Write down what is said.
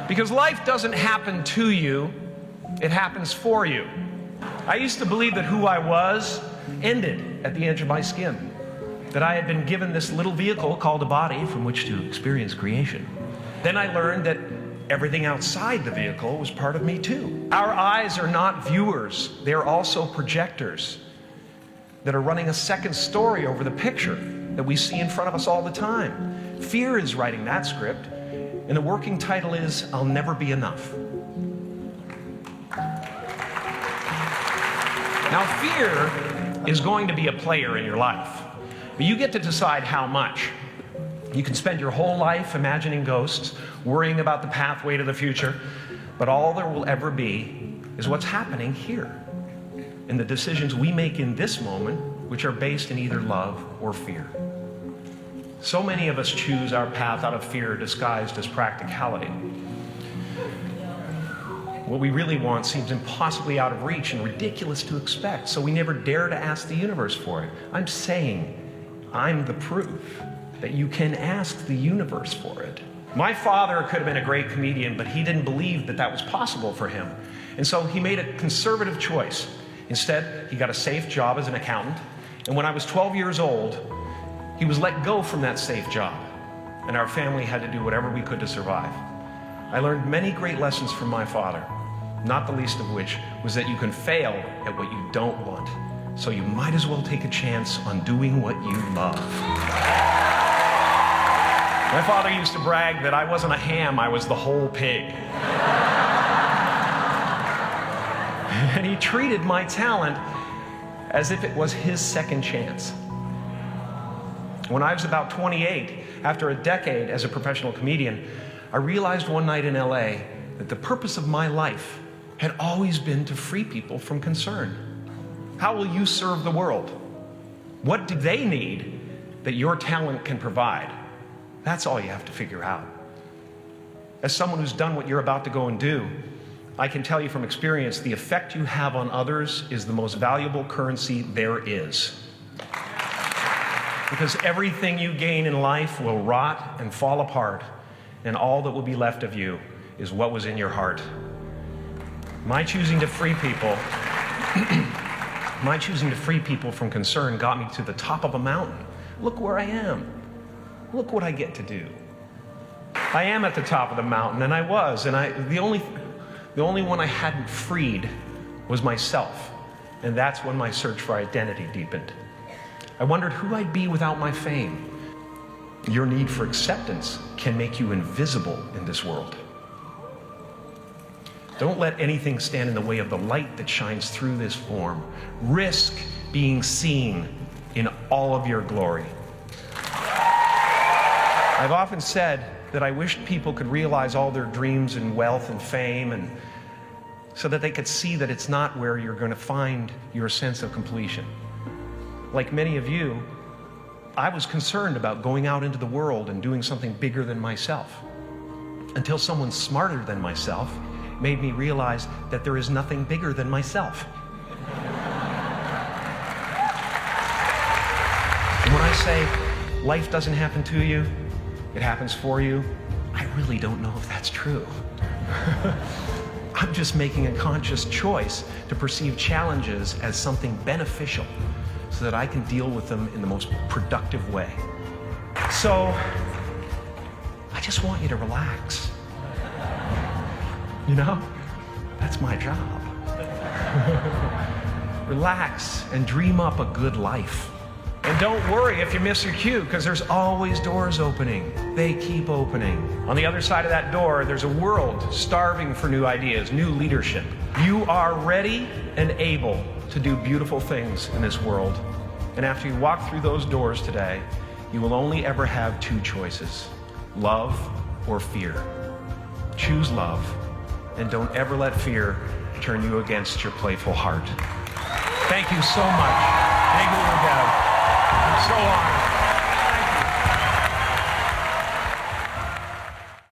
Because life doesn't happen to you, it happens for you. I used to believe that who I was ended at the edge of my skin, that I had been given this little vehicle called a body from which to experience creation. Then I learned that everything outside the vehicle was part of me too. Our eyes are not viewers, they're also projectors that are running a second story over the picture that we see in front of us all the time. Fear is writing that script, and the working title is, I'll Never Be Enough. Now, fear is going to be a player in your life, but you get to decide how much. You can spend your whole life imagining ghosts, worrying about the pathway to the future, but all there will ever be is what's happening here, and the decisions we make in this moment, which are based in either love or fear. So many of us choose our path out of fear disguised as practicality. What we really want seems impossibly out of reach and ridiculous to expect, so we never dare to ask the universe for it. I'm saying I'm the proof that you can ask the universe for it. My father could have been a great comedian, but he didn't believe that that was possible for him. And so he made a conservative choice. Instead, he got a safe job as an accountant. And when I was 12 years old, he was let go from that safe job. And our family had to do whatever we could to survive. I learned many great lessons from my father, not the least of which was that you can fail at what you don't want. So you might as well take a chance on doing what you love. My father used to brag that I wasn't a ham, I was the whole pig. And he treated my talent as if it was his second chance. When I was about 28, after a decade as a professional comedian, I realized one night in LA that the purpose of my life had always been to free people from concern. How will you serve the world? What do they need that your talent can provide? That's all you have to figure out. As someone who's done what you're about to go and do, I can tell you from experience, the effect you have on others is the most valuable currency there is. Because everything you gain in life will rot and fall apart, and all that will be left of you is what was in your heart. My choosing to free people from concern got me to the top of a mountain. Look where I am. Look what I get to do. I am at the top of the mountain, and I was, and the only one I hadn't freed was myself, and that's when my search for identity deepened. I wondered who I'd be without my fame. Your need for acceptance can make you invisible in this world. Don't let anything stand in the way of the light that shines through this form. Risk being seen in all of your glory. I've often said that I wished people could realize all their dreams and wealth and fame, and so that they could see that it's not where you're going to find your sense of completion. Like many of you, I was concerned about going out into the world and doing something bigger than myself, until someone smarter than myself made me realize that there is nothing bigger than myself. And when I say life doesn't happen to you, it happens for you, I really don't know if that's true. I'm just making a conscious choice to perceive challenges as something beneficial so that I can deal with them in the most productive way. So, I just want you to relax. You know, that's my job. Relax and dream up a good life. And don't worry if you miss your cue, because there's always doors opening. They keep opening. On the other side of that door, there's a world starving for new ideas, new leadership. You are ready and able to do beautiful things in this world. And after you walk through those doors today, you will only ever have two choices: love or fear. Choose love, and don't ever let fear turn you against your playful heart. Thank you so much. I'm so honored.